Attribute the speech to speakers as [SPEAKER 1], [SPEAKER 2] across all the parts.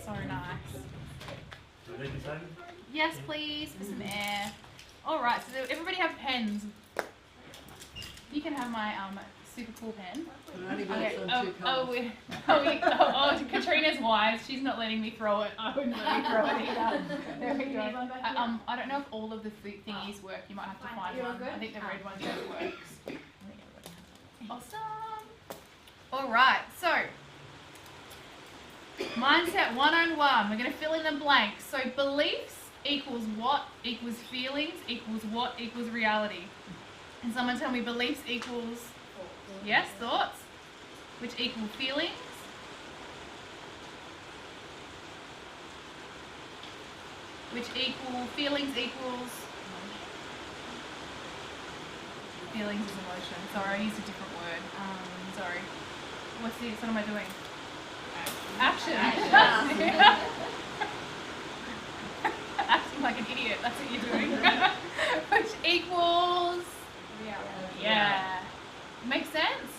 [SPEAKER 1] So nice. Yes, please, for some air. All right, so everybody have pens. You can have my super cool pen. Okay. Katrina's wise. She's not letting me throw it. I wouldn't let me throw it either. There we go. I don't know if all of the food thingies work. You might have to find one. I think the red one works. Awesome. All right, so mindset 101. We're going to fill in the blanks. So beliefs equals what equals feelings equals what equals reality. Can someone tell me beliefs equals, yes, thoughts, which equal feelings, which equal feelings equals, feelings is emotion. Sorry, I used a different word. Sorry. What's this? What am I doing? Action. Acting like an idiot. That's what you're doing. Which equals, yeah. Makes sense?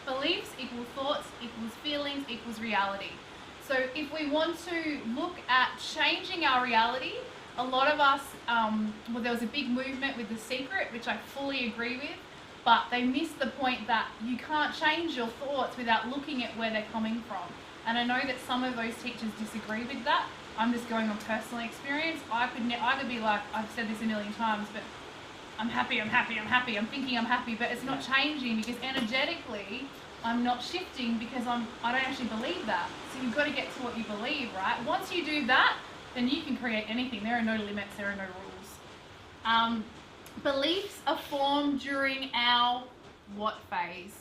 [SPEAKER 1] Beliefs equal thoughts equals feelings equals reality. So if we want to look at changing our reality, a lot of us, well, there was a big movement with The Secret, which I fully agree with, but they missed the point that you can't change your thoughts without looking at where they're coming from. And I know that some of those teachers disagree with that. I'm just going on personal experience. I could be like, I've said this a million times, but I'm happy, I'm thinking I'm happy, but it's not changing because energetically I'm not shifting because I don't actually believe that. So you've got to get to what you believe, right? Once you do that, then you can create anything. There are no limits, there are no rules. Beliefs are formed during our what phase?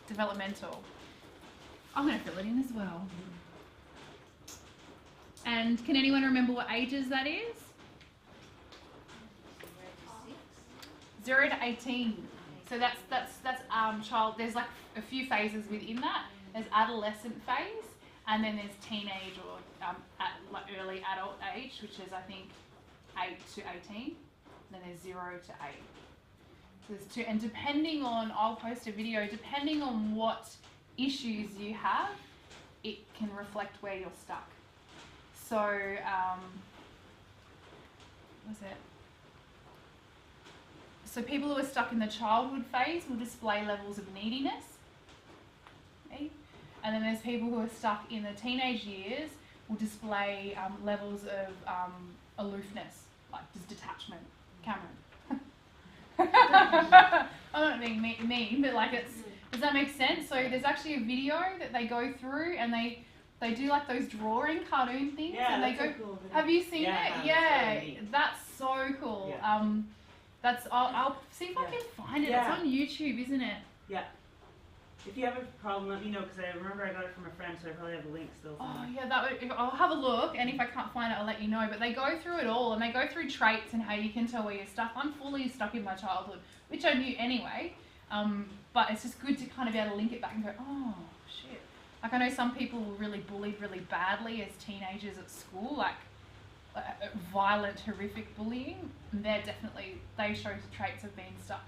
[SPEAKER 1] Developmental. I'm going to fill it in as well. And can anyone remember what ages that is? 0 to 18. So that's child. There's like a few phases within that. There's adolescent phase, and then there's teenage or like early adult age, which is I think 8 to 18. Then there's 0 to 8. So there's 2, and depending on, I'll post a video. Depending on what issues you have, it can reflect where you're stuck. So what's it? So people who are stuck in the childhood phase will display levels of neediness. Okay? And then there's people who are stuck in the teenage years will display levels of aloofness, like just detachment. Cameron. I'm not being mean, but like does that make sense? So there's actually a video that they go through and they do like those drawing cartoon things.
[SPEAKER 2] Yeah,
[SPEAKER 1] and they go,
[SPEAKER 2] cool video.
[SPEAKER 1] have you seen it? Yeah,
[SPEAKER 2] really
[SPEAKER 1] that's so cool.
[SPEAKER 2] Yeah.
[SPEAKER 1] I'll see if I can find it.
[SPEAKER 2] Yeah.
[SPEAKER 1] It's on YouTube, isn't it?
[SPEAKER 2] Yeah. If you have a problem, let me know, because I remember I got it from a friend, so I probably have the link still somewhere.
[SPEAKER 1] Oh yeah, I'll have a look, and if I can't find it, I'll let you know. But they go through it all, and they go through traits and how you can tell where you're stuck. I'm fully stuck in my childhood, which I knew anyway. But it's just good to kind of be able to link it back and go, oh shit. Like I know some people were really bullied really badly as teenagers at school, like violent, horrific bullying. And they show traits of being stuck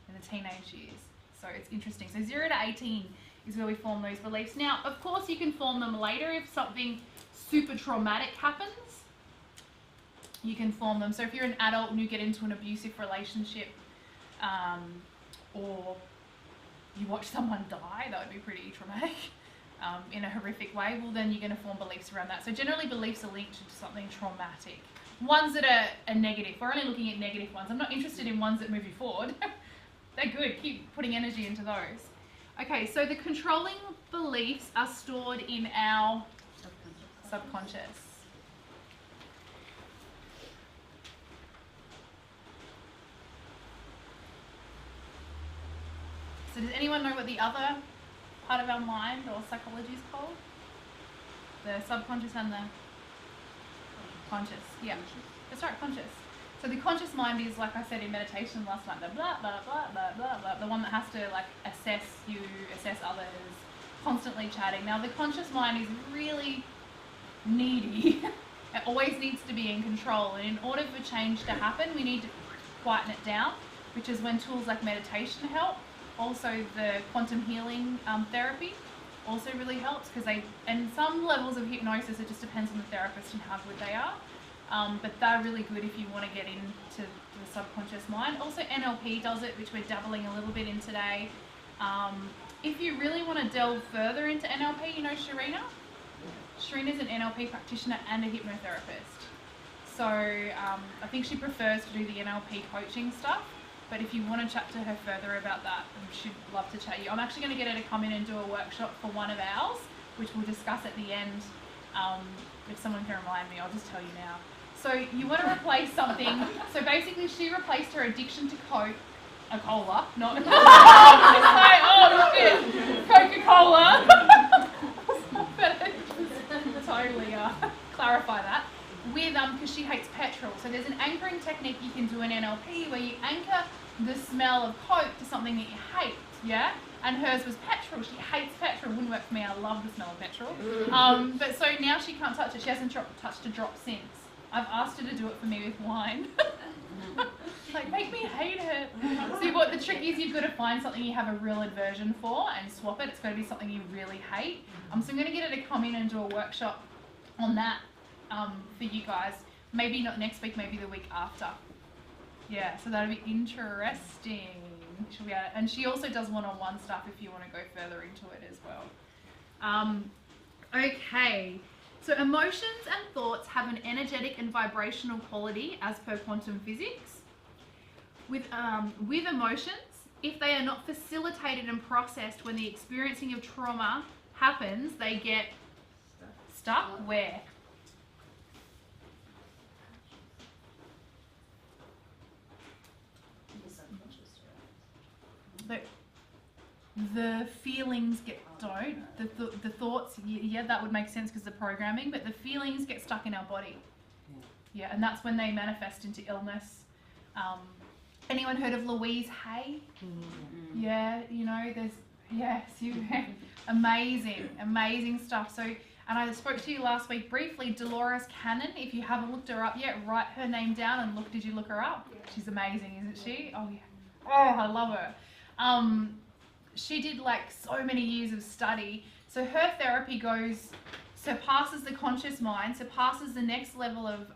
[SPEAKER 1] in the teenage years. So it's interesting. So 0 to 18 is where we form those beliefs. Now, of course, you can form them later if something super traumatic happens. You can form them. So if you're an adult and you get into an abusive relationship, or you watch someone die, that would be pretty traumatic, in a horrific way, well then you're going to form beliefs around that. So generally beliefs are linked to something traumatic. Ones that are negative. We're only looking at negative ones. I'm not interested in ones that move you forward. They're good. Keep putting energy into those. Okay, so the controlling beliefs are stored in our subconscious. So does anyone know what the other part of our mind or psychology is called? The subconscious and the conscious. Yeah, that's right, conscious. So the conscious mind is, like I said in meditation last night, the blah, blah, blah, blah, blah, blah, the one that has to like assess you, assess others, constantly chatting. Now the conscious mind is really needy. It always needs to be in control. And in order for change to happen, we need to quieten it down, which is when tools like meditation help. Also the quantum healing therapy. also really helps because and some levels of hypnosis, it just depends on the therapist and how good they are. But they're really good if you want to get into the subconscious mind. Also NLP does it, which we're dabbling a little bit in today. If you really want to delve further into NLP, you know Sharina? Sharina's an NLP practitioner and a hypnotherapist. So I think she prefers to do the NLP coaching stuff. But if you want to chat to her further about that, she'd love to chat to you. I'm actually going to get her to come in and do a workshop for one of ours, which we'll discuss at the end. If someone can remind me, I'll just tell you now. So you want to replace something. So basically she replaced her addiction to Coca-Cola, not oh shit, Coca-Cola. Better totally clarify that. With because she hates petrol. So there's an anchoring technique you can do in NLP where you anchor the smell of Coke to something that you hate, yeah? And hers was petrol. She hates petrol. Wouldn't work for me. I love the smell of petrol. But so now she can't touch it. She hasn't touched a drop since. I've asked her to do it for me with wine. Like, make me hate it. See, what the trick is, you've got to find something you have a real aversion for and swap it. It's got to be something you really hate. So I'm going to get her to come in and do a workshop on that for you guys. Maybe not next week, maybe the week after. Yeah, so that'll be interesting. She'll be and she also does one-on-one stuff if you want to go further into it as well. Okay. So emotions and thoughts have an energetic and vibrational quality as per quantum physics. With emotions, if they are not facilitated and processed when the experiencing of trauma happens, they get stuck where? The feelings the thoughts, yeah, that would make sense because the programming, but the feelings get stuck in our body. Yeah, and that's when they manifest into illness. Anyone heard of Louise Hay? Yeah, you know, amazing stuff. So, and I spoke to you last week briefly, Dolores Cannon. If you haven't looked her up yet, write her name down and look. Did you look her up? Yeah. She's amazing, isn't she? Oh yeah. Oh, I love her. She did like so many years of study. So her therapy surpasses the conscious mind, surpasses the next level of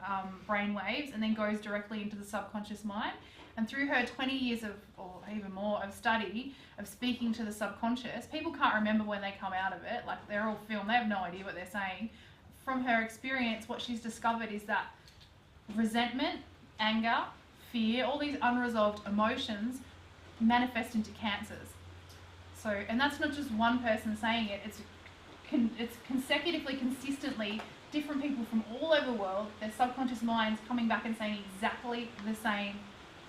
[SPEAKER 1] brain waves, and then goes directly into the subconscious mind. And through her 20 years of, or even more, of study, of speaking to the subconscious, people can't remember when they come out of it. Like, they're all filmed, they have no idea what they're saying. From her experience, what she's discovered is that resentment, anger, fear, all these unresolved emotions manifest into cancers. So, and that's not just one person saying it, it's consecutively, consistently, different people from all over the world, their subconscious minds coming back and saying exactly the same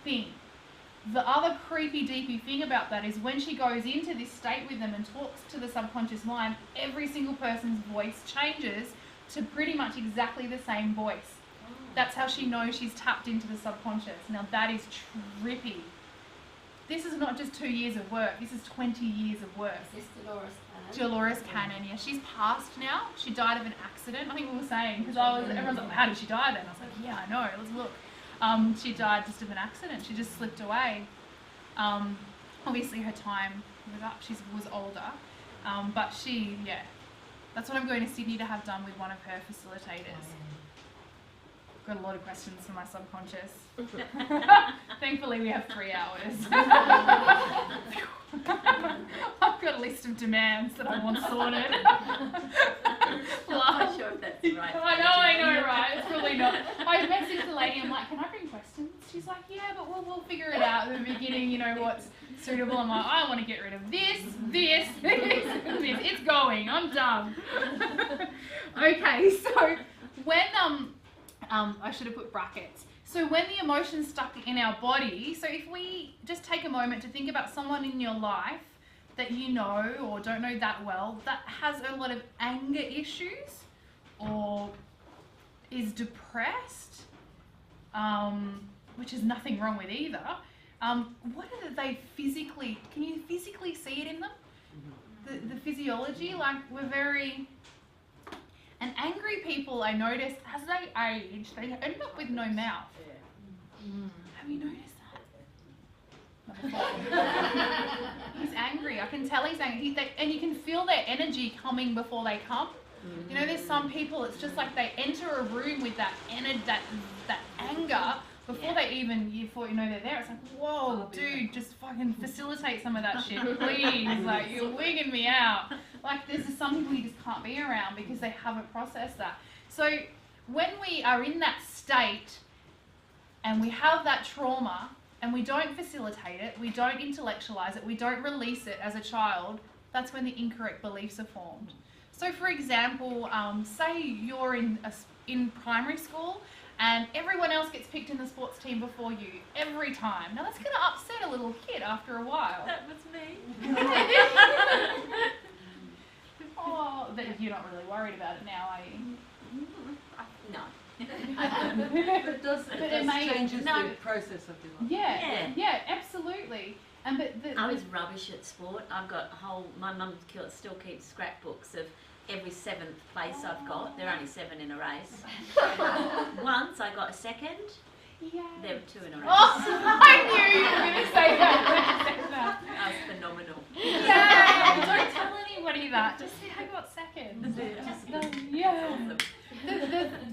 [SPEAKER 1] thing. The other creepy deepy thing about that is when she goes into this state with them and talks to the subconscious mind, every single person's voice changes to pretty much exactly the same voice. That's how she knows she's tapped into the subconscious. Now that is trippy. This is not just 2 years of work, this is 20 years of work.
[SPEAKER 3] Is this Dolores Cannon?
[SPEAKER 1] Dolores Cannon, yeah. She's passed now. She died of an accident. I think we were saying, because everyone's like, how did she die then? I was like, yeah, I know, let's look. She died just of an accident. She just slipped away. Obviously her time was up. She was older. But she, yeah. That's what I'm going to Sydney to have done with one of her facilitators. Got a lot of questions for my subconscious. Thankfully we have 3 hours. I've got a list of demands that I want sorted.
[SPEAKER 3] I'm not sure if that's right.
[SPEAKER 1] I know, right? It's probably not. I messaged the lady, I'm like, can I bring questions? She's like, yeah, but we'll figure it out at the beginning, you know, what's suitable. I'm like, I want to get rid of this. It's going, I'm done. Okay, so when, I should have put brackets. So when the emotion's stuck in our body, so if we just take a moment to think about someone in your life that you know or don't know that well, that has a lot of anger issues or is depressed, which is nothing wrong with either, what are they physically, can you physically see it in them? The physiology, like we're very... And angry people, I notice, as they age, they end up with no mouth. Have you noticed that? Number 4. He's angry. I can tell he's angry. And you can feel their energy coming before they come. You know, there's some people, it's just like they enter a room with that energy, that anger before you know they're there. It's like, whoa, dude, just fucking facilitate some of that shit, please. Like, you're wigging me out. Like, there's just some people you just can't be around because they haven't processed that. So when we are in that state and we have that trauma and we don't facilitate it, we don't intellectualize it, we don't release it as a child, that's when the incorrect beliefs are formed. So for example, say you're in primary school and everyone else gets picked in the sports team before you every time. Now that's going to upset a little kid after a while.
[SPEAKER 3] That was me.
[SPEAKER 1] Oh, but you're not really worried about it now, are you?
[SPEAKER 3] No.
[SPEAKER 4] But it does change the process of your life.
[SPEAKER 1] Yeah, absolutely. And
[SPEAKER 3] I was rubbish at sport. I've got my mum still keeps scrapbooks of every 7th place I've got. There are only 7 in a race. Once I got a 2nd.
[SPEAKER 1] Yeah.
[SPEAKER 3] There were 2 in a race.
[SPEAKER 1] Oh, I knew you were going to say that.
[SPEAKER 3] That was phenomenal.
[SPEAKER 1] Yeah. Don't tell anybody that. Just say I got 2nd. Yeah.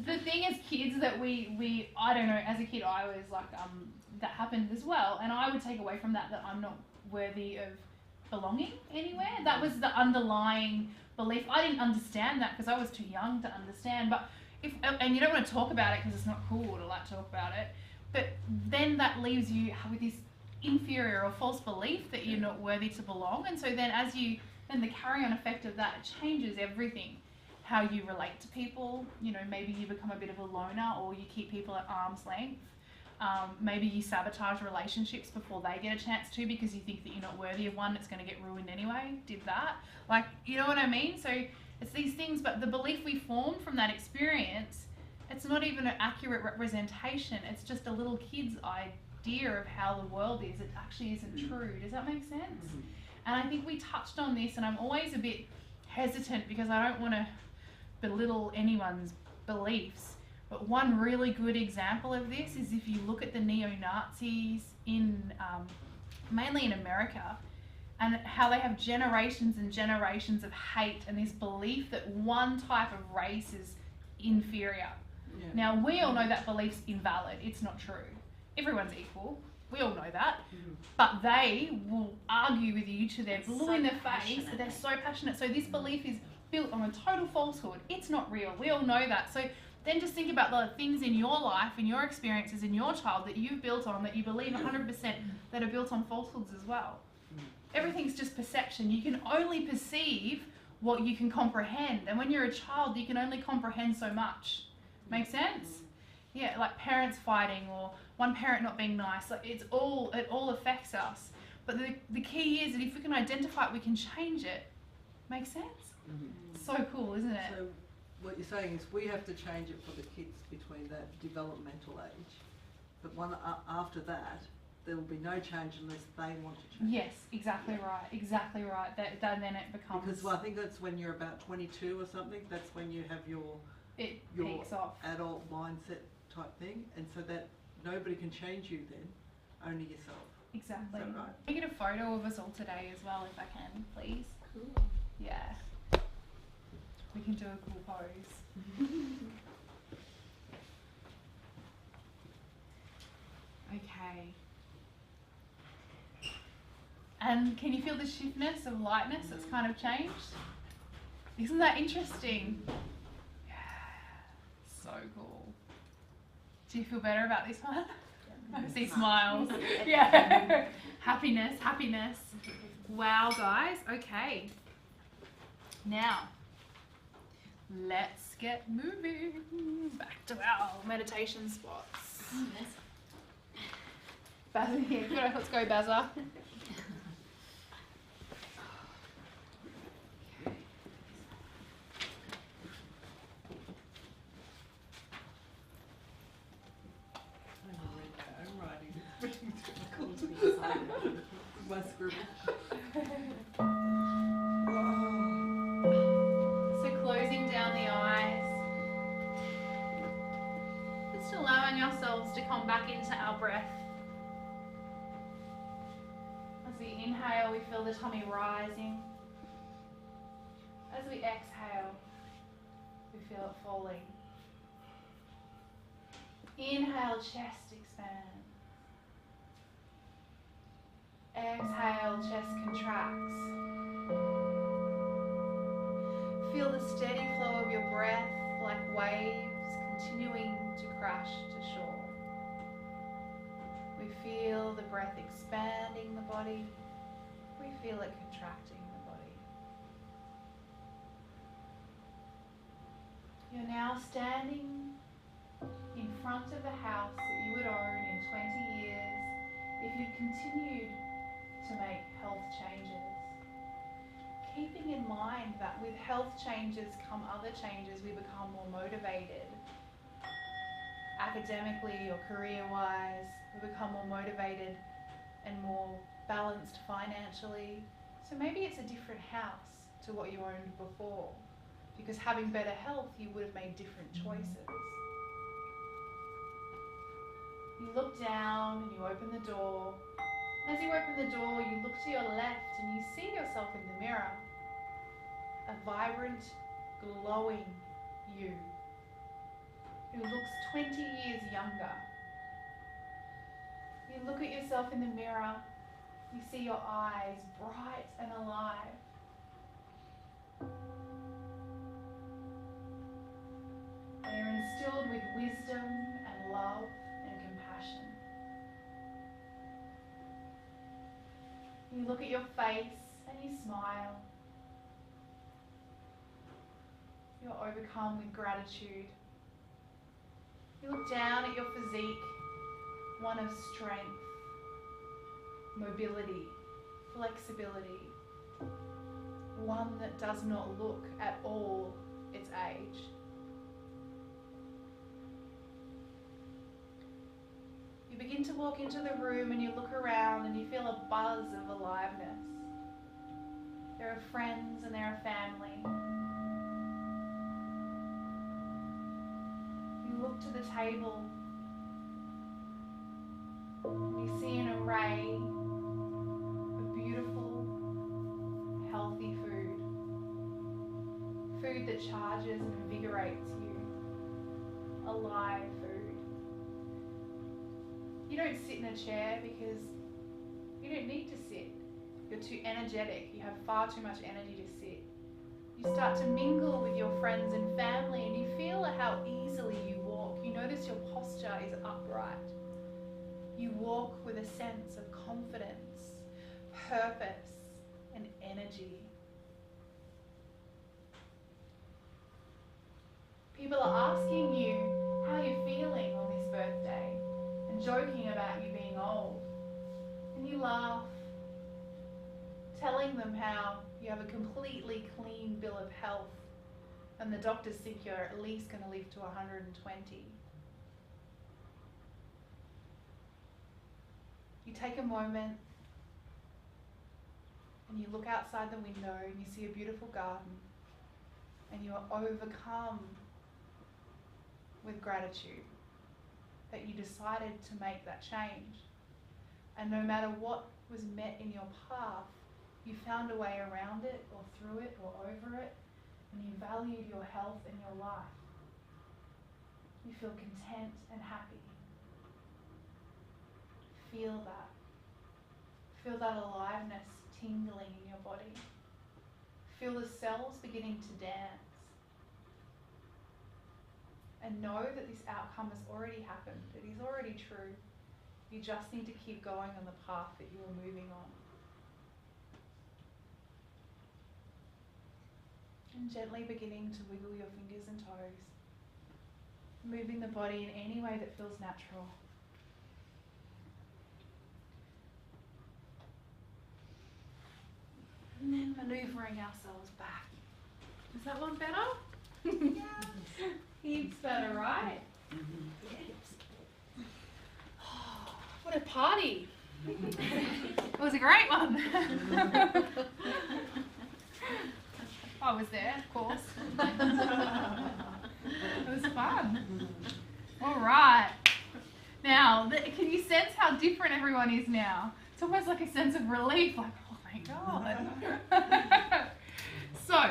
[SPEAKER 1] The thing is, kids, that we I don't know, as a kid I was like that happened as well, and I would take away from that I'm not worthy of belonging anywhere. That was the underlying belief. I didn't understand that because I was too young to understand, but and you don't want to talk about it because it's not cool to like talk about it, but then that leaves you with this inferior or false belief that you're not worthy to belong. And so then then the carry-on effect of that changes everything. How you relate to people, you know, maybe you become a bit of a loner or you keep people at arm's length. Maybe you sabotage relationships before they get a chance to because you think that you're not worthy of one that's going to get ruined anyway. Did that. Like, you know what I mean? So it's these things, but the belief we form from that experience, it's not even an accurate representation. It's just a little kid's idea of how the world is. It actually isn't true. Does that make sense? Mm-hmm. And I think we touched on this, and I'm always a bit hesitant because I don't want to belittle anyone's beliefs. But one really good example of this is if you look at the neo-Nazis mainly in America, and how they have generations and generations of hate and this belief that one type of race is inferior. Yeah. Now, we all know that belief's invalid. It's not true. Everyone's equal. We all know that. Mm-hmm. But they will argue with you to their blue in the face. They're so passionate. So this belief is built on a total falsehood. It's not real. We all know that. So then just think about the things in your life, in your experiences, in your child that you've built on, that you believe 100% that are built on falsehoods as well. Everything's just perception. You can only perceive what you can comprehend. And when you're a child, you can only comprehend so much. Make sense? Yeah, like parents fighting or one parent not being nice. Like it all affects us. But the key is that if we can identify it, we can change it. Make sense? Mm-hmm. So cool, isn't it?
[SPEAKER 4] So what you're saying is we have to change it for the kids between that developmental age. But after that, there will be no change unless they want to change.
[SPEAKER 1] Yes, exactly right. Exactly right. Then it becomes...
[SPEAKER 4] Because I think that's when you're about 22 or something, that's when you have your
[SPEAKER 1] peaks off.
[SPEAKER 4] Adult mindset type thing, and so that nobody can change you then, only yourself.
[SPEAKER 1] Exactly.
[SPEAKER 4] Is that right?
[SPEAKER 1] Can I get a photo of us all today as well, if I can, please?
[SPEAKER 3] Cool.
[SPEAKER 1] Yeah. We can do a cool pose. Okay. And can you feel the shiftness of lightness that's kind of changed? Isn't that interesting? Yeah. So cool. Do you feel better about this one? I see smiles. Yeah. Happiness. Wow, guys. Okay. Now, let's get moving back to our meditation spots. Bazza here. Good. Let's go, Bazza.
[SPEAKER 4] My scribble.
[SPEAKER 1] So closing down the eyes, just allowing ourselves to come back into our breath. we inhale, we feel the tummy rising. As we exhale, we feel it falling. Inhale, chest expand. Exhale, chest contracts. Feel the steady flow of your breath like waves continuing to crash to shore. We feel the breath expanding the body. We feel it contracting the body. You're now standing in front of the house that you would own in 20 years if you continued to make health changes. Keeping in mind that with health changes come other changes, we become more motivated. Academically or career-wise, we become more motivated and more balanced financially. So maybe it's a different house to what you owned before, because having better health, you would have made different choices. You look down and you open the door. As you open the door, you look to your left and you see yourself in the mirror. A vibrant, glowing you who looks 20 years younger. You look at yourself in the mirror, you see your eyes bright and alive. They are instilled with wisdom and love and compassion. You look at your face and you smile. You're overcome with gratitude. You look down at your physique, one of strength, mobility, flexibility, one that does not look at all its age. You begin to walk into the room and you look around and you feel a buzz of aliveness. There are friends and there are family. You look to the table and you see an array of beautiful, healthy food. Food that charges and invigorates you. Alive food. You don't sit in a chair because you don't need to sit. You're too energetic. You have far too much energy to sit. You start to mingle with your friends and family and you feel how easily you walk. You notice your posture is upright. You walk with a sense of confidence, purpose, and energy. People are asking you how you're feeling on this birthday and joking about you being old. And you laugh, telling them how you have a completely clean bill of health and the doctors think you're at least going to live to 120. You take a moment and you look outside the window and you see a beautiful garden and you are overcome with gratitude that you decided to make that change. And no matter what was met in your path, you found a way around it or through it or over it, and you valued your health and your life. You feel content and happy. Feel that. Feel that aliveness tingling in your body. Feel the cells beginning to dance. And know that this outcome has already happened. It is already true. You just need to keep going on the path that you are moving on. And gently beginning to wiggle your fingers and toes. Moving the body in any way that feels natural. And then maneuvering ourselves back. Is that one better? Yes. Heaps better, right? Mm-hmm. Oh, what a party. It was a great one. I was there, of course. It was fun. All right. Now, can you sense how different everyone is now? It's almost like a sense of relief, like, oh thank God. So,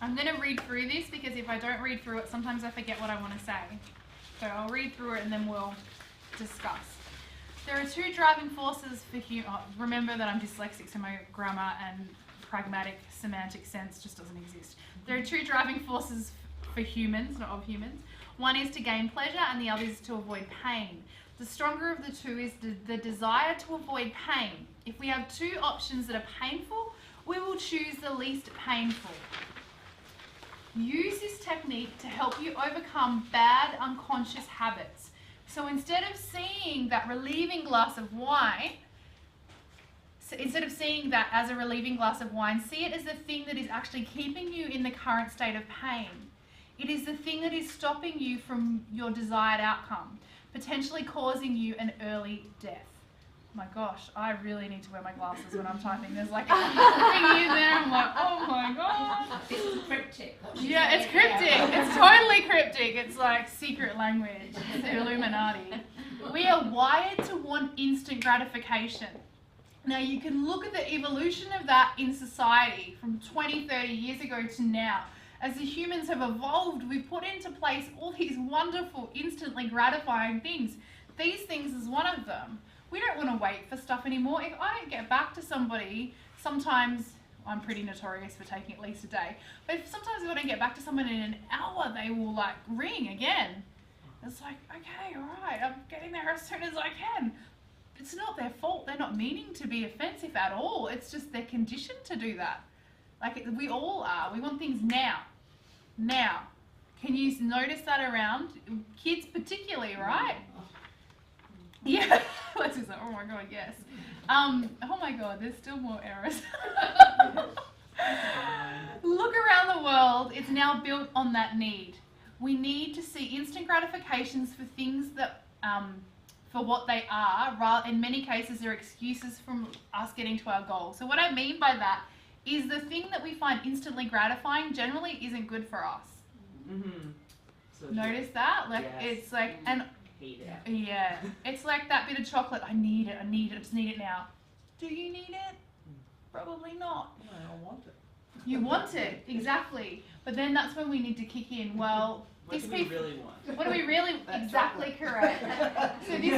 [SPEAKER 1] I'm going to read through this because if I don't read through it, sometimes I forget what I want to say. So I'll read through it and then we'll discuss. There are two driving forces for remember that I'm dyslexic, so my grammar and pragmatic semantic sense just doesn't exist. There are two driving forces for humans, not of humans. One is to gain pleasure and the other is to avoid pain. The stronger of the two is the desire to avoid pain. If we have two options that are painful, we will choose the least painful. Use this technique to help you overcome bad unconscious habits. So instead of seeing that relieving glass of wine, instead of seeing that as a relieving glass of wine, see it as the thing that is actually keeping you in the current state of pain. It is the thing that is stopping you from your desired outcome, potentially causing you an early death. My gosh, I really need to wear my glasses when I'm typing. There's like a thing in there. I'm like, oh my God.
[SPEAKER 5] This is cryptic.
[SPEAKER 1] Yeah, it's cryptic. It's totally cryptic. It's like secret language. It's the Illuminati. We are wired to want instant gratification. Now, you can look at the evolution of that in society from 20, 30 years ago to now. As the humans have evolved, we've put into place all these wonderful, instantly gratifying things. These things is one of them. We don't want to wait for stuff anymore. If I don't get back to somebody, sometimes, I'm pretty notorious for taking at least a day, but sometimes if I don't get back to someone in an hour, they will like ring again. It's like, okay, all right, I'm getting there as soon as I can. It's not their fault. They're not meaning to be offensive at all. It's just they're conditioned to do that. Like we all are. We want things now. Now. Can you notice that around kids particularly, right? Yeah, let's just say, oh my God, yes. Oh my God, there's still more errors. Look around the world, it's now built on that need. We need to see instant gratifications for things that, for what they are. In many cases, they're excuses from us getting to our goal. So what I mean by that is the thing that we find instantly gratifying generally isn't good for us.
[SPEAKER 2] Mm-hmm. So
[SPEAKER 1] Notice that? Like,
[SPEAKER 2] yes.
[SPEAKER 1] It's like, and
[SPEAKER 2] hate it.
[SPEAKER 1] yeah, it's like that bit of chocolate. I need it, I just need it now. Do you need it? Probably not.
[SPEAKER 4] No, I want it.
[SPEAKER 1] You want it, exactly. But then that's when we need to kick in. Well,
[SPEAKER 2] What
[SPEAKER 1] these
[SPEAKER 2] do we
[SPEAKER 1] people,
[SPEAKER 2] really want?
[SPEAKER 1] what do we really,
[SPEAKER 4] That
[SPEAKER 1] exactly correct. So this,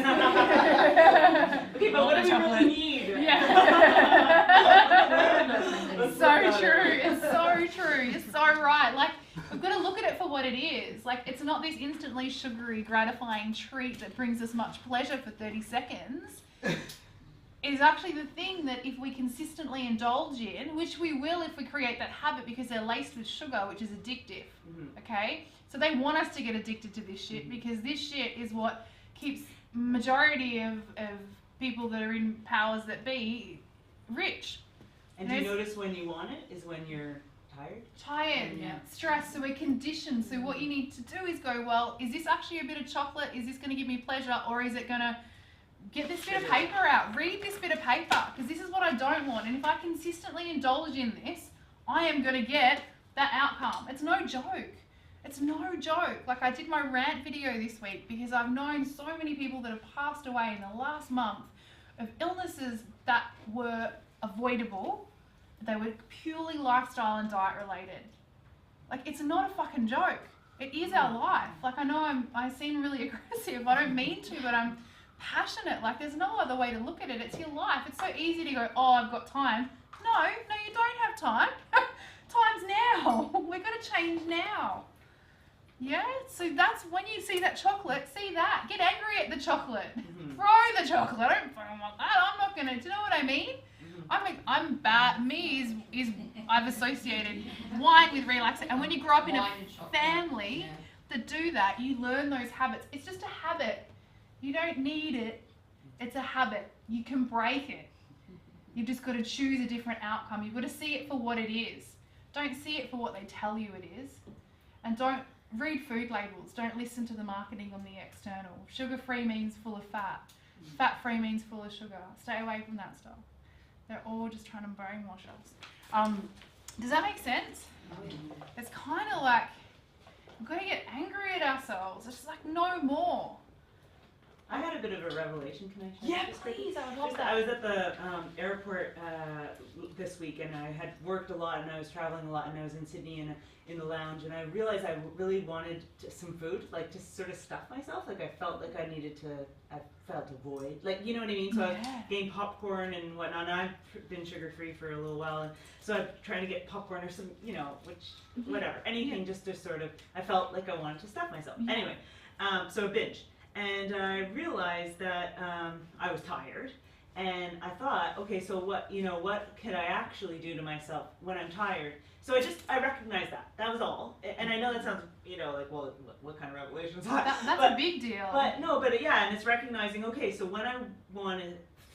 [SPEAKER 2] Okay, but what do we really need?
[SPEAKER 1] yeah.
[SPEAKER 2] Let's
[SPEAKER 1] So
[SPEAKER 2] look at
[SPEAKER 1] true,
[SPEAKER 2] it.
[SPEAKER 1] it's so true, you're so right. Like, we've got to look at it for what it is. Like, it's not this instantly sugary, gratifying treat that brings us much pleasure for 30 seconds. It is actually the thing that if we consistently indulge in, which we will if we create that habit because they're laced with sugar, which is addictive, okay? So they want us to get addicted to this shit because this shit is what keeps majority of people that are in powers that be rich.
[SPEAKER 2] And do you notice when you want it is when you're tired?
[SPEAKER 1] Yeah. Stressed, so we're conditioned. So what you need to do is go, well, is this actually a bit of chocolate? Is this going to give me pleasure? Or is it going to get this bit of paper out? Read this bit of paper, because this is what I don't want. And if I consistently indulge in this, I am going to get that outcome. It's no joke. It's no joke. Like, I did my rant video this week because I've known so many people that have passed away in the last month of illnesses that were avoidable. They were purely lifestyle and diet related. Like, it's not a fucking joke. It is our life. Like, I know I seem really aggressive. I don't mean to, but I'm passionate. Like, there's no other way to look at it. It's your life. It's so easy to go, oh, I've got time. No, you don't have time. Time's now. We've got to change now. Yeah, so that's when you see that chocolate, see that. Get angry at the chocolate. Throw the chocolate. I don't fucking want that. I'm not going to, do you know what I mean? I'm bad. Me is I've associated wine with relaxation. And when you grow up in a family that do that, you learn those habits. It's just a habit. You don't need it. It's a habit. You can break it. You've just got to choose a different outcome. You've got to see it for what it is. Don't see it for what they tell you it is. And don't read food labels. Don't listen to the marketing on the external. Sugar-free means full of fat. Fat-free means full of sugar. Stay away from that stuff. They're all just trying to brainwash us. Does that make sense? It's kind of like we've got to get angry at ourselves. It's just like no more.
[SPEAKER 2] I had a bit of a revelation connection.
[SPEAKER 1] Yeah, please, I would love that.
[SPEAKER 2] I was at the airport this week, and I had worked a lot, and I was traveling a lot, and I was in Sydney in the lounge, and I realized I really wanted some food, like to sort of stuff myself. Like I felt like I felt a void. Like, you know what I mean? So I was getting popcorn and whatnot, and I've been sugar-free for a little while, and so I'm trying to get popcorn or some, whatever, anything just to sort of, I felt like I wanted to stuff myself.
[SPEAKER 1] Yeah.
[SPEAKER 2] Anyway, so a binge. And I realized that I was tired, and I thought, okay, so what can I actually do to myself when I'm tired? So I recognized that. That was all. And I know that sounds, like, well, what kind of revelation is that?
[SPEAKER 1] That's a big deal.
[SPEAKER 2] And it's recognizing, okay, so when I want to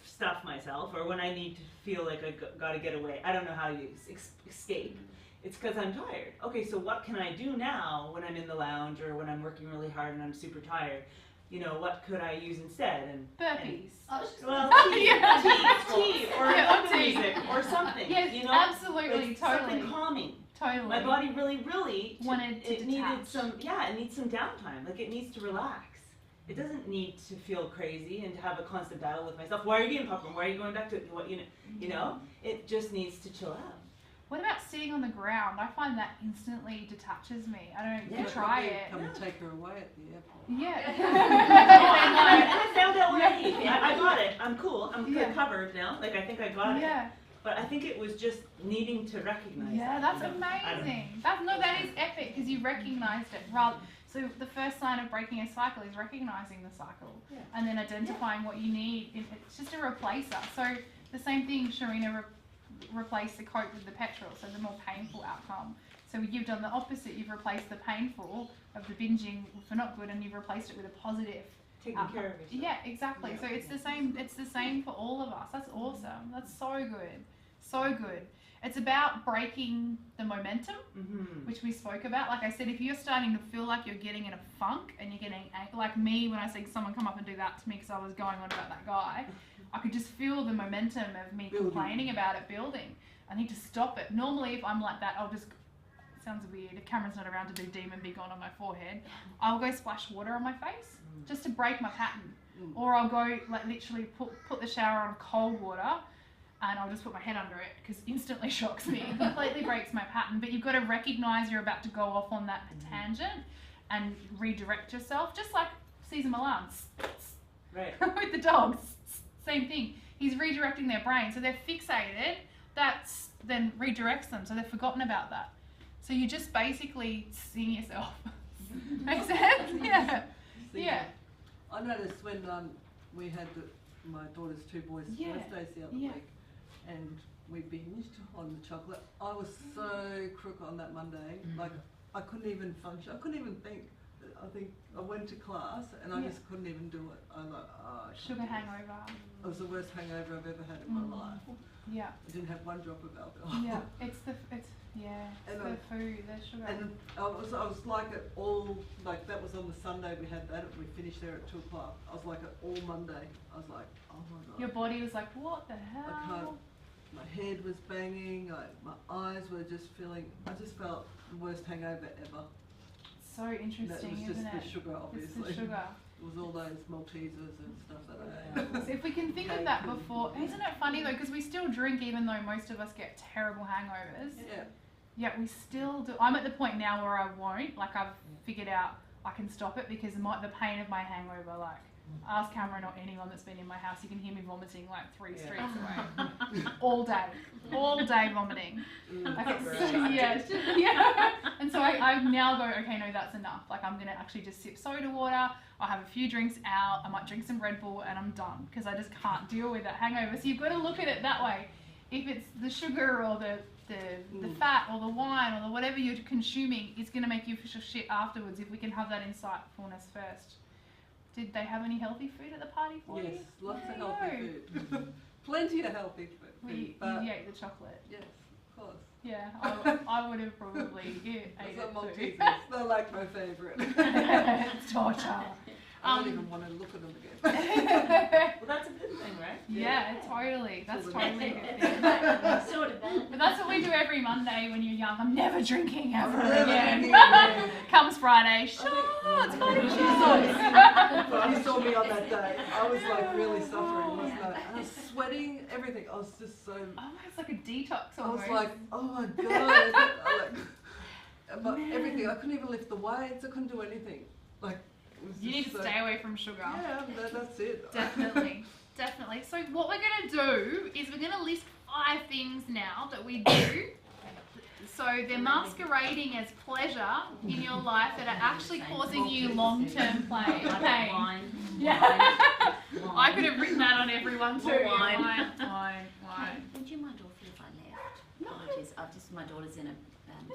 [SPEAKER 2] stuff myself, or when I need to feel like I got to get away, I don't know how to escape. It's because I'm tired. Okay, so what can I do now when I'm in the lounge, or when I'm working really hard and I'm super tired? What could I use instead? And
[SPEAKER 1] burpees.
[SPEAKER 2] Tea, or music, or something.
[SPEAKER 1] Yes, absolutely,
[SPEAKER 2] like
[SPEAKER 1] totally.
[SPEAKER 2] Something calming.
[SPEAKER 1] Totally.
[SPEAKER 2] My body really
[SPEAKER 1] wanted to
[SPEAKER 2] it needed
[SPEAKER 1] detach.
[SPEAKER 2] it needs some downtime. Like, it needs to relax. It doesn't need to feel crazy and to have a constant battle with myself. Why are you getting popcorn? Why are you going back to what It just needs to chill out.
[SPEAKER 1] What about sitting on the ground? I find that instantly detaches me. I don't
[SPEAKER 2] Yeah.
[SPEAKER 1] try it.
[SPEAKER 4] Come and take her away at the airport.
[SPEAKER 1] Yeah.
[SPEAKER 2] I found out what I need. I got it. I'm cool. I'm covered now. Like, I think I got it.
[SPEAKER 1] Yeah.
[SPEAKER 2] But I think it was just needing to recognize
[SPEAKER 1] Yeah,
[SPEAKER 2] that.
[SPEAKER 1] that's amazing. That is epic, because you recognized it. So the first sign of breaking a cycle is recognizing the cycle, and then identifying what you need. It's just a replacer. So the same thing, Sharina replaced the Coke with the petrol, so the more painful outcome. So you've done the opposite. You've replaced the painful of the binging for not good, and you've replaced it with a positive.
[SPEAKER 2] Taking care of yourself.
[SPEAKER 1] Yeah, exactly. So it's the same. It's the same for all of us. That's awesome. That's so good. So good. It's about breaking the momentum, which we spoke about. Like I said, if you're starting to feel like you're getting in a funk and you're getting angry, like me when I see someone come up and do that to me because I was going on about that guy, I could just feel the momentum of me complaining about it building. I need to stop it. Normally, if I'm like that, I'll just, it sounds weird, if Cameron's not around to do Demon Be Gone on my forehead, I'll go splash water on my face just to break my pattern. Or I'll go, like, literally put the shower on cold water, and I'll just put my head under it, because instantly shocks me. It completely breaks my pattern. But you've got to recognize you're about to go off on that tangent and redirect yourself, just like Caesar Milan.
[SPEAKER 2] Right.
[SPEAKER 1] With the dogs, same thing. He's redirecting their brain. So they're fixated, that then redirects them. So they've forgotten about that. So you just basically seeing yourself. Make sense? Yeah. Yeah.
[SPEAKER 4] I noticed when we had my daughter's two boys' birthdays the other week, and we binged on the chocolate. I was so crook on that Monday, like I couldn't even function. I couldn't even think. I think I went to class and I just couldn't even do it. I'm like,
[SPEAKER 1] sugar hangover.
[SPEAKER 4] It was the worst hangover I've ever had in my life.
[SPEAKER 1] Yeah.
[SPEAKER 4] I didn't have one drop of alcohol.
[SPEAKER 1] Yeah, it's the food, the sugar.
[SPEAKER 4] And I was like it all, like that was on the Sunday we had that, we finished there at 2 o'clock. I was like it all Monday. I was like, oh my God.
[SPEAKER 1] Your body was like, what the hell?
[SPEAKER 4] I can't, my head was banging, my eyes were just feeling, I just felt the worst hangover ever.
[SPEAKER 1] So interesting,
[SPEAKER 4] that was just
[SPEAKER 1] isn't
[SPEAKER 4] the sugar, obviously.
[SPEAKER 1] It's the sugar.
[SPEAKER 4] It was all those Maltesers and stuff that I ate.
[SPEAKER 1] So if we can think of that before, isn't it funny though, because we still drink even though most of us get terrible hangovers.
[SPEAKER 4] Yeah.
[SPEAKER 1] Yeah, we still do. I'm at the point now where I won't, like I've figured out I can stop it because the pain of my hangover, like ask Cameron or anyone that's been in my house, you can hear me vomiting like 3 streets away. all day vomiting. Like yeah. And so I now go, okay, no, that's enough. Like I'm gonna actually just sip soda water, I'll have a few drinks out, I might drink some Red Bull, and I'm done, because I just can't deal with that hangover. So you've got to look at it that way. If it's the sugar or the fat or the wine or the whatever you're consuming, it's going to make you feel shit afterwards. If we can have that insightfulness first. Did they have any healthy food at the party for you?
[SPEAKER 4] Yes, lots of healthy food. Plenty of healthy food.
[SPEAKER 1] You ate the chocolate?
[SPEAKER 4] Yes, of course.
[SPEAKER 1] Yeah, I would have probably ate it too.
[SPEAKER 4] They're like my favourite.
[SPEAKER 1] It's torture.
[SPEAKER 4] I don't even want to look at them again.
[SPEAKER 2] Well, that's a good thing, right?
[SPEAKER 1] Yeah, totally. That's
[SPEAKER 4] Sort of.
[SPEAKER 1] totally a good thing.
[SPEAKER 3] Sort of.
[SPEAKER 1] But that's what we do every Monday when you're young. I'm never drinking ever
[SPEAKER 4] Never
[SPEAKER 1] again.
[SPEAKER 4] drinking again.
[SPEAKER 1] Comes Friday, sure, it's fine.
[SPEAKER 4] You saw me on that day. I was like really suffering, wasn't I? And I was sweating, everything. I was just so.
[SPEAKER 1] Almost like a detox
[SPEAKER 4] I was
[SPEAKER 1] almost.
[SPEAKER 4] like, oh my god. But everything. I couldn't even lift the weights. I couldn't do anything. Like. It was
[SPEAKER 1] You need
[SPEAKER 4] just
[SPEAKER 1] to stay away from sugar.
[SPEAKER 4] Yeah, that's it.
[SPEAKER 1] Definitely. Definitely. So what we're going to do is we're going to list 5 things now that we do. So they're masquerading as pleasure in your life that are actually causing you long-term pain.
[SPEAKER 3] Wine.
[SPEAKER 1] Yeah. I could have written that on everyone too.
[SPEAKER 3] Wine.
[SPEAKER 1] Wine.
[SPEAKER 3] Would you mind awfully if I left?
[SPEAKER 1] No.
[SPEAKER 3] Apologies. My daughter's in a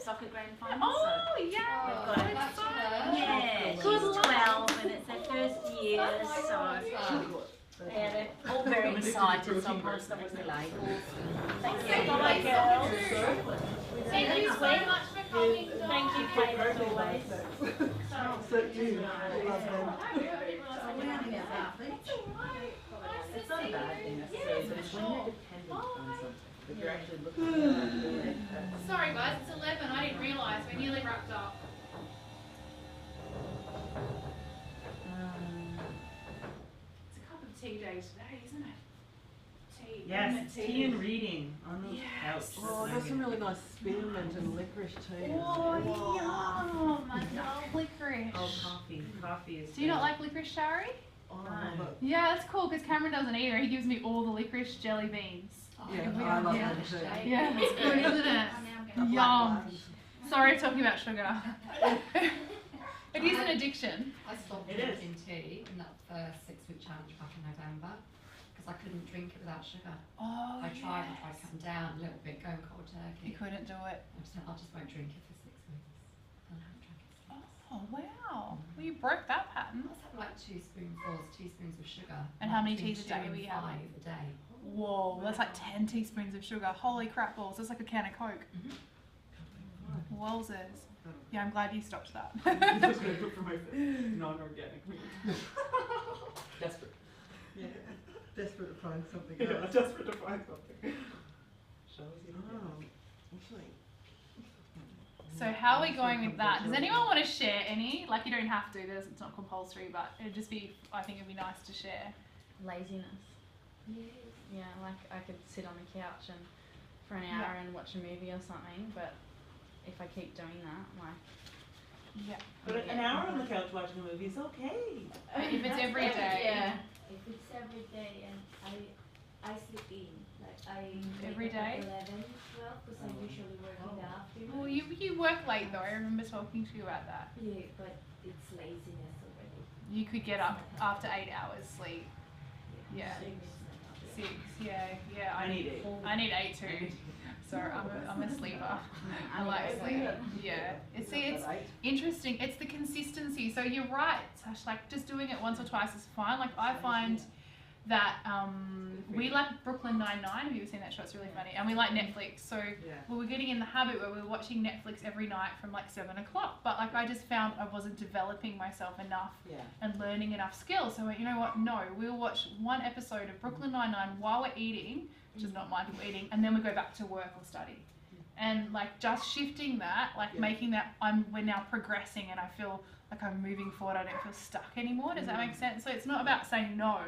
[SPEAKER 3] soccer grand final.
[SPEAKER 1] Oh,
[SPEAKER 3] so
[SPEAKER 1] yeah.
[SPEAKER 3] we've got it.
[SPEAKER 1] That's so
[SPEAKER 3] Yeah, she's 12 and it's her first year, so yeah, they're all very excited, so I'm going to stop with the labels. Thank you. Bye, girls.
[SPEAKER 1] Thank you so much for coming.
[SPEAKER 3] Thank you, Kate, as always.
[SPEAKER 4] So you love them.
[SPEAKER 2] It's not a bad thing necessarily, but it's when you're dependent on something. If you're actually looking at it.
[SPEAKER 1] Sorry guys, it's 11. I didn't realise. We're nearly wrapped up. It's a cup of tea day today, isn't it? Tea.
[SPEAKER 2] Yes, tea and reading on the couch.
[SPEAKER 4] Oh, there's some really nice spearmint and licorice tea.
[SPEAKER 1] Oh, yum! I love licorice.
[SPEAKER 2] Oh, coffee. Coffee is
[SPEAKER 1] Do you not like licorice, Shari?
[SPEAKER 4] Oh, I love it.
[SPEAKER 1] Yeah, that's cool because Cameron doesn't either. He gives me all the licorice jelly beans.
[SPEAKER 4] Yeah, I love them too.
[SPEAKER 1] Yeah, it's good, isn't it? Yum. Sorry, talking about sugar. It is an addiction.
[SPEAKER 5] I stopped
[SPEAKER 2] It is.
[SPEAKER 5] drinking tea in that first 6-week challenge back in November because I couldn't drink it without sugar.
[SPEAKER 1] Oh,
[SPEAKER 5] I tried cutting down a little bit, going cold turkey.
[SPEAKER 1] You couldn't do it.
[SPEAKER 5] I just won't drink it for 6 weeks. And I haven't drank it since.
[SPEAKER 1] Oh, wow. Well, you broke that pattern.
[SPEAKER 5] I was having like 2 teaspoons of sugar.
[SPEAKER 1] And how many
[SPEAKER 5] between
[SPEAKER 1] teas a day
[SPEAKER 5] 2
[SPEAKER 1] were
[SPEAKER 5] and
[SPEAKER 1] you having?
[SPEAKER 5] 5 a day.
[SPEAKER 1] Whoa, that's like 10 teaspoons of sugar. Holy crap balls. That's like a can of Coke. Wowzers. Yeah, I'm glad you stopped that.
[SPEAKER 2] I'm just going to put for my non-organic meat. Desperate.
[SPEAKER 4] Yeah, desperate to find something
[SPEAKER 2] Yeah,
[SPEAKER 4] else.
[SPEAKER 2] desperate to find something. Shall we see?
[SPEAKER 4] Actually.
[SPEAKER 1] So how are we going with that? Does anyone want to share any? Like you don't have to, it's not compulsory, but it'd just be, I think it'd be nice to share.
[SPEAKER 6] Laziness. Yeah, like I could sit on the couch and for an hour and watch a movie or something, but if I keep doing that, like
[SPEAKER 1] Yeah.
[SPEAKER 2] But an hour on the couch watching a movie is okay.
[SPEAKER 1] If it's every day.
[SPEAKER 6] yeah.
[SPEAKER 7] If it's every day and I sleep in, like I
[SPEAKER 1] Every
[SPEAKER 7] wake up
[SPEAKER 1] day?
[SPEAKER 7] at 11, 12 because I usually work in the afternoon.
[SPEAKER 1] Well, you work late though. I remember talking to you about that.
[SPEAKER 7] Yeah, but it's laziness already.
[SPEAKER 1] You could get up after 8 hours sleep. Yeah. 6. Yeah.
[SPEAKER 2] I need 8.
[SPEAKER 1] I need 8 too. So I'm a sleeper. I like sleep. Yeah. It's interesting. It's the consistency. So you're right, Sash. Like just doing it once or twice is fine. Like I find that we like Brooklyn Nine-Nine. Have you ever seen that show? It's really funny. And we like Netflix. So we were getting in the habit where we were watching Netflix every night from like 7 o'clock. But like I just found I wasn't developing myself enough and learning enough skills. So I went, you know what? No, we'll watch one episode of Brooklyn Nine-Nine while we're eating, which is not mindful eating, and then we go back to work or study. And like just shifting that, like making that we're now progressing and I feel like I'm moving forward. I don't feel stuck anymore. Does that make sense? So it's not about saying no.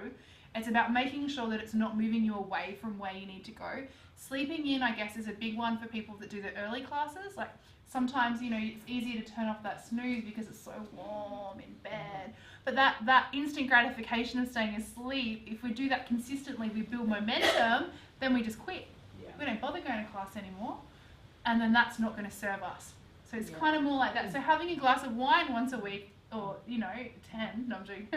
[SPEAKER 1] It's about making sure that it's not moving you away from where you need to go. Sleeping in, I guess, is a big one for people that do the early classes. Like sometimes, you know, it's easier to turn off that snooze because it's so warm in bed. But that instant gratification of staying asleep, if we do that consistently, we build momentum, then we just quit. We don't bother going to class anymore. And then that's not going to serve us. So it's kind of more like that. So having a glass of wine once a week, or, you know, 10, no, I'm joking.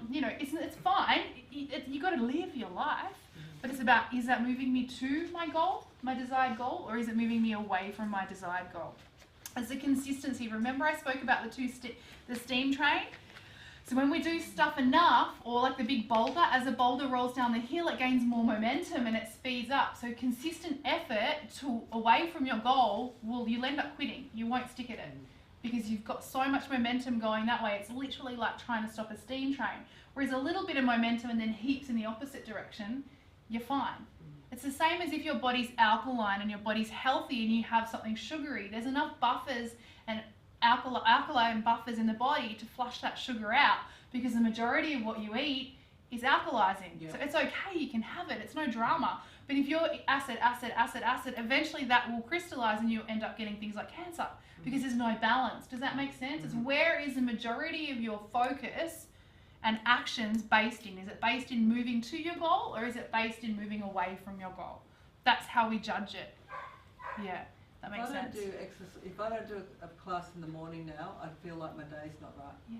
[SPEAKER 1] You know, it's fine. You got to live your life. But it's about, is that moving me to my goal, my desired goal, or is it moving me away from my desired goal? It's a consistency. Remember I spoke about the steam train? So when we do stuff enough, or like the big boulder, as the boulder rolls down the hill, it gains more momentum and it speeds up. So consistent effort away from your goal, you'll end up quitting. You won't stick at it. because you've got so much momentum going that way. It's literally like trying to stop a steam train. Whereas a little bit of momentum and then heaps in the opposite direction, you're fine. It's the same as if your body's alkaline and your body's healthy and you have something sugary. There's enough buffers and alkaline buffers in the body to flush that sugar out, because the majority of what you eat is alkalizing.
[SPEAKER 4] Yeah.
[SPEAKER 1] So it's okay, you can have it, it's no drama. But if you're acid, eventually that will crystallize and you'll end up getting things like cancer, because there's no balance. Does that make sense? It's where is the majority of your focus and actions based in? Is it based in moving to your goal, or is it based in moving away from your goal? That's how we judge it. Yeah, that makes sense.
[SPEAKER 4] If I don't do a class in the morning now, I feel like my day's not right.
[SPEAKER 1] Yeah.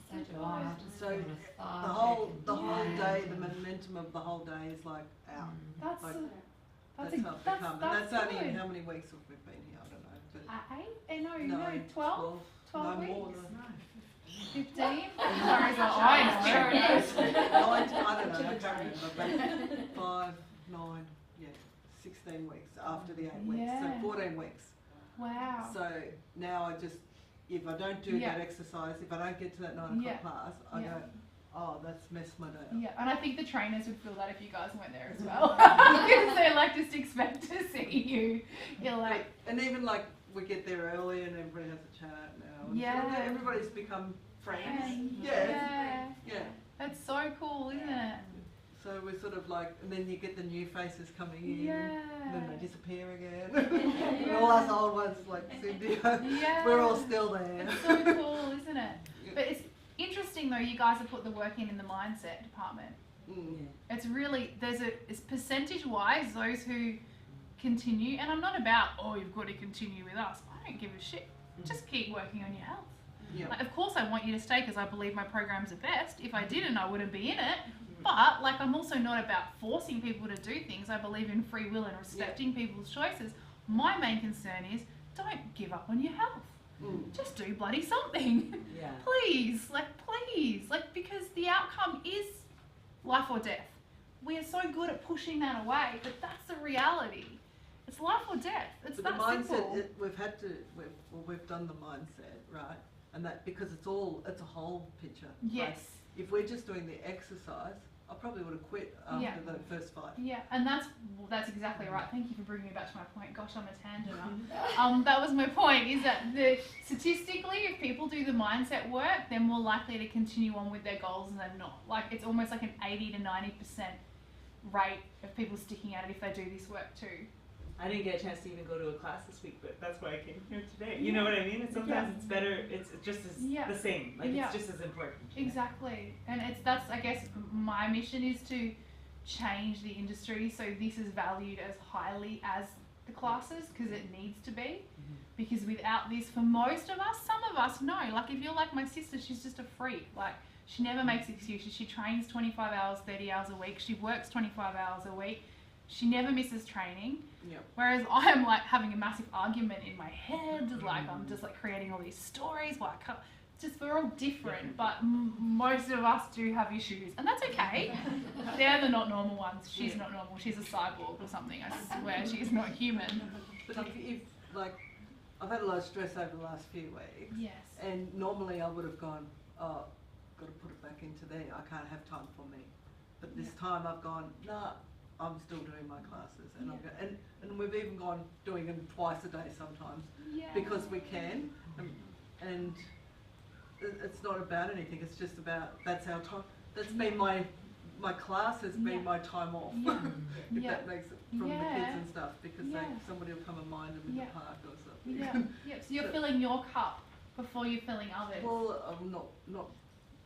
[SPEAKER 5] So do I. I just
[SPEAKER 4] So
[SPEAKER 5] feel
[SPEAKER 4] the whole
[SPEAKER 1] Yeah.
[SPEAKER 4] day, the momentum of the whole day is like out.
[SPEAKER 1] That's
[SPEAKER 4] Like,
[SPEAKER 1] that's
[SPEAKER 4] That's how it's become. And that's only
[SPEAKER 1] good.
[SPEAKER 4] how many weeks have we been here? I don't know. But
[SPEAKER 1] 8? No, 12? 12
[SPEAKER 4] no more
[SPEAKER 1] weeks?
[SPEAKER 4] than
[SPEAKER 1] 15? Sorry, so I know.
[SPEAKER 4] I don't know, I can't remember, but 5, 9, 16 weeks after the 8 weeks,
[SPEAKER 1] Yeah.
[SPEAKER 4] so 14 weeks.
[SPEAKER 1] Wow.
[SPEAKER 4] So now I just, if I don't do
[SPEAKER 1] Yeah.
[SPEAKER 4] that exercise, if I don't get to that 9 o'clock
[SPEAKER 1] Yeah.
[SPEAKER 4] class, I
[SPEAKER 1] Yeah.
[SPEAKER 4] go, oh, that's messed my day up.
[SPEAKER 1] Yeah, and I think the trainers would feel that if you guys went there as well. Because they like just expect to see you. You're like,
[SPEAKER 4] And even like, we get there early and everybody has a chat now. And
[SPEAKER 1] Yeah.
[SPEAKER 4] so everybody's become friends.
[SPEAKER 1] yeah.
[SPEAKER 4] Yeah.
[SPEAKER 1] That's so cool, isn't it?
[SPEAKER 4] So we're sort of like, and then you get the new faces coming in.
[SPEAKER 1] Yeah.
[SPEAKER 4] And then they disappear again. And all us old ones like Cindy,
[SPEAKER 1] Yeah.
[SPEAKER 4] we're all still there.
[SPEAKER 1] It's so cool, isn't it? But it's interesting though, you guys have put the work in the mindset department.
[SPEAKER 4] Mm.
[SPEAKER 1] It's really, it's percentage wise, those who continue, and I'm not about, oh, you've got to continue with us. I don't give a shit. Just keep working on your health.
[SPEAKER 4] Yeah.
[SPEAKER 1] Like, of course I want you to stay because I believe my programs are best. If I didn't, I wouldn't be in it. But like, I'm also not about forcing people to do things. I believe in free will and respecting people's choices. My main concern is, don't give up on your health. Just do bloody something.
[SPEAKER 2] Yeah.
[SPEAKER 1] Please, because the outcome is life or death. We are so good at pushing that away, but that's the reality. It's life or death. It's
[SPEAKER 4] But
[SPEAKER 1] that
[SPEAKER 4] the mindset,
[SPEAKER 1] simple.
[SPEAKER 4] we've done the mindset, right? And that, because it's a whole picture.
[SPEAKER 1] Yes.
[SPEAKER 4] Like, if we're just doing the exercise, I probably would have quit after the first 5.
[SPEAKER 1] Yeah, and that's exactly right. Thank you for bringing me back to my point. Gosh, I'm a tangenter. That was my point, is that statistically, if people do the mindset work, they're more likely to continue on with their goals than not. Like, it's almost like an 80 to 90% rate of people sticking at it if they do this work too.
[SPEAKER 2] I didn't get a chance to even go to a class this week, but that's why I came here today. You know what I mean? And sometimes it's better, it's just as the same. Like, it's just as important.
[SPEAKER 1] Exactly. And that's, I guess, my mission is to change the industry so this is valued as highly as the classes, because it needs to be. Because without this, for most of us, some of us know. Like, if you're like my sister, she's just a freak. Like, she never makes excuses. She trains 25 hours, 30 hours a week. She works 25 hours a week. She never misses training.
[SPEAKER 4] Yep.
[SPEAKER 1] Whereas I'm like having a massive argument in my head, like I'm just like creating all these stories. Why I can't, just we're all different, but most of us do have issues, and that's okay. They're the not normal ones. She's not normal. She's a cyborg or something. I swear she's not human.
[SPEAKER 4] But if like, I've had a lot of stress over the last few weeks.
[SPEAKER 1] Yes.
[SPEAKER 4] And normally I would have gone, oh, got to put it back into there. I can't have time for me. But this time I've gone, nah. I'm still doing my classes, and and we've even gone doing them twice a day sometimes because we can, and it's not about anything. It's just about, that's our time. That's been my class has been my time off. If that makes it, from the kids and stuff, because somebody will come and mind them in the park or something.
[SPEAKER 1] So you're filling your cup before you're filling others.
[SPEAKER 4] Well, I'm not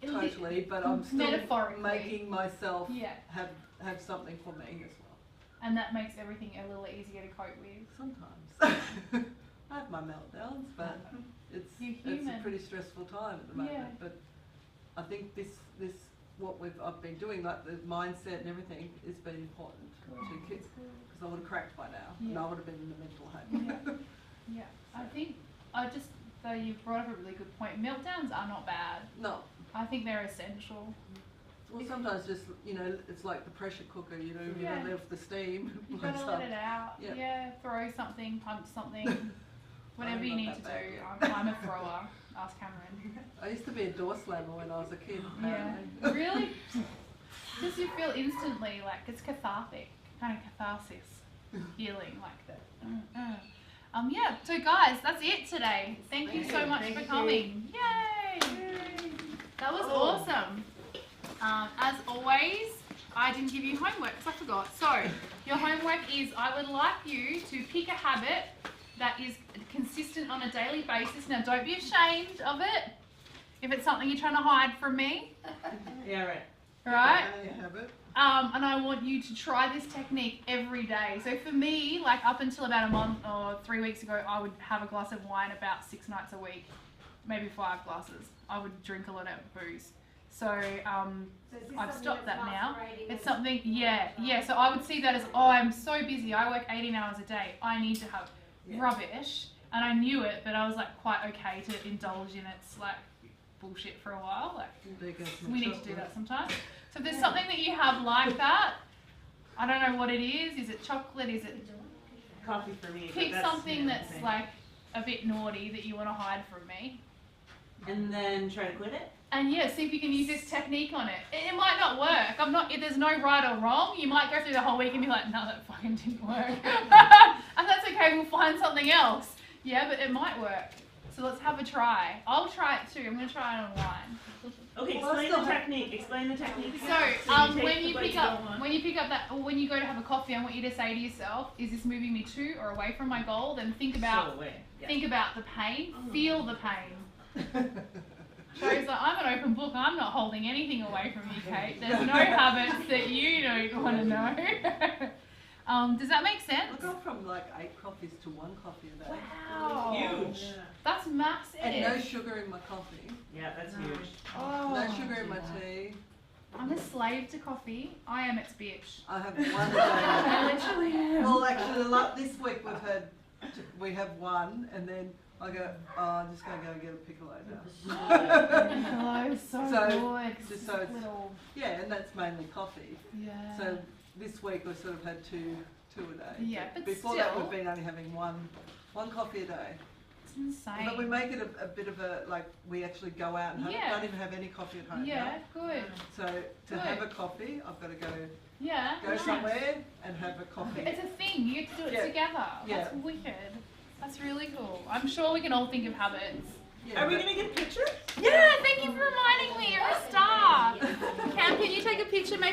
[SPEAKER 4] totally, but I'm still making myself have something for me as well.
[SPEAKER 1] And that makes everything a little easier to cope with.
[SPEAKER 4] Sometimes. I have my meltdowns, but it's a pretty stressful time at the moment. But I think this what I've been doing, like the mindset and everything, has been important to kids, because I would have cracked by now, and I would have been in the mental home.
[SPEAKER 1] I think though you brought up a really good point. Meltdowns are not bad.
[SPEAKER 4] No.
[SPEAKER 1] I think they're essential.
[SPEAKER 4] Well, sometimes just, it's like the pressure cooker, you let off the steam.
[SPEAKER 1] You gotta let it out. Throw something, punch something, Whatever
[SPEAKER 4] I'm
[SPEAKER 1] you
[SPEAKER 4] not
[SPEAKER 1] need
[SPEAKER 4] that
[SPEAKER 1] to
[SPEAKER 4] bad
[SPEAKER 1] do.
[SPEAKER 4] yet.
[SPEAKER 1] I'm a thrower. Ask Cameron.
[SPEAKER 4] I used to be a door slammer when I was a kid.
[SPEAKER 1] Yeah.
[SPEAKER 4] Apparently.
[SPEAKER 1] Really? Just you feel instantly like it's cathartic, kind of catharsis, healing like that. Yeah. So guys, that's it today. Thank you so much for coming. Yay! That was awesome. As always, I didn't give you homework because I forgot. So your homework is I would like you to pick a habit that is consistent on a daily basis. Now don't be ashamed of it. If it's something you're trying to hide from me.
[SPEAKER 2] Yeah, right.
[SPEAKER 1] Right?
[SPEAKER 4] I have it.
[SPEAKER 1] And I want you to try this technique every day. So for me, like up until about a month or 3 weeks ago, I would have a glass of wine about 6 nights a week, maybe 5 glasses. I would drink a lot of booze. So I've stopped that now. It's something, yeah. So I would see that as, oh, I'm so busy. I work 18 hours a day. I need to have rubbish. And I knew it, but I was like quite okay to indulge in its like bullshit for a while. Like we need to do that sometimes. So if there's something that you have like that, I don't know what it is. Is it chocolate? Is it
[SPEAKER 2] Coffee for me.
[SPEAKER 1] pick something that's like a bit naughty that you want to hide from me.
[SPEAKER 2] And then try to quit it?
[SPEAKER 1] And yeah, see if you can use this technique on it. It might not work. There's no right or wrong. You might go through the whole week and be like, no, that fucking didn't work. And that's okay, we'll find something else. Yeah, but it might work. So let's have a try. I'll try it too. I'm going to try it on wine.
[SPEAKER 2] Okay, explain the technique. Explain the technique.
[SPEAKER 1] So, when you pick up that, or when you go to have a coffee, I want you to say to yourself, is this moving me to or away from my goal? Then think about the pain. Feel the pain. Shows that I'm an open book. I'm not holding anything away from you, Kate. There's no habits that you don't want to know. Does that make sense?
[SPEAKER 4] I go from like 8 coffees to 1 coffee a day.
[SPEAKER 1] Wow.
[SPEAKER 2] Huge.
[SPEAKER 4] Yeah.
[SPEAKER 1] That's massive.
[SPEAKER 4] And no sugar in my coffee.
[SPEAKER 2] Yeah, that's huge.
[SPEAKER 1] Oh.
[SPEAKER 4] No sugar in my tea.
[SPEAKER 1] I'm a slave to coffee. I am its bitch.
[SPEAKER 4] I have 1 a day.
[SPEAKER 1] I literally am.
[SPEAKER 4] Well, actually, this week we have 1, and then I go, oh, I'm just going to go and get a piccolo now.
[SPEAKER 1] Oh, so good.
[SPEAKER 4] Just so it's,
[SPEAKER 1] Little,
[SPEAKER 4] yeah, and that's mainly coffee.
[SPEAKER 1] yeah.
[SPEAKER 4] So this week we sort of had two a day.
[SPEAKER 1] Yeah, but
[SPEAKER 4] before
[SPEAKER 1] still,
[SPEAKER 4] that we've been only having one coffee a day.
[SPEAKER 1] it's insane.
[SPEAKER 4] But we make it a bit of a, like, we actually go out and don't even have any coffee at home.
[SPEAKER 1] Yeah, good.
[SPEAKER 4] So to have a coffee, I've got to go
[SPEAKER 1] Yeah. nice.
[SPEAKER 4] somewhere and have a coffee.
[SPEAKER 1] It's a thing. You get to do it together.
[SPEAKER 4] Yeah.
[SPEAKER 1] That's wicked. That's really cool. I'm sure we can all think of habits.
[SPEAKER 4] Yeah,
[SPEAKER 2] Are we going to get a picture?
[SPEAKER 1] Yeah, thank you for reminding me. You're a star. Cam, can you take a picture maybe?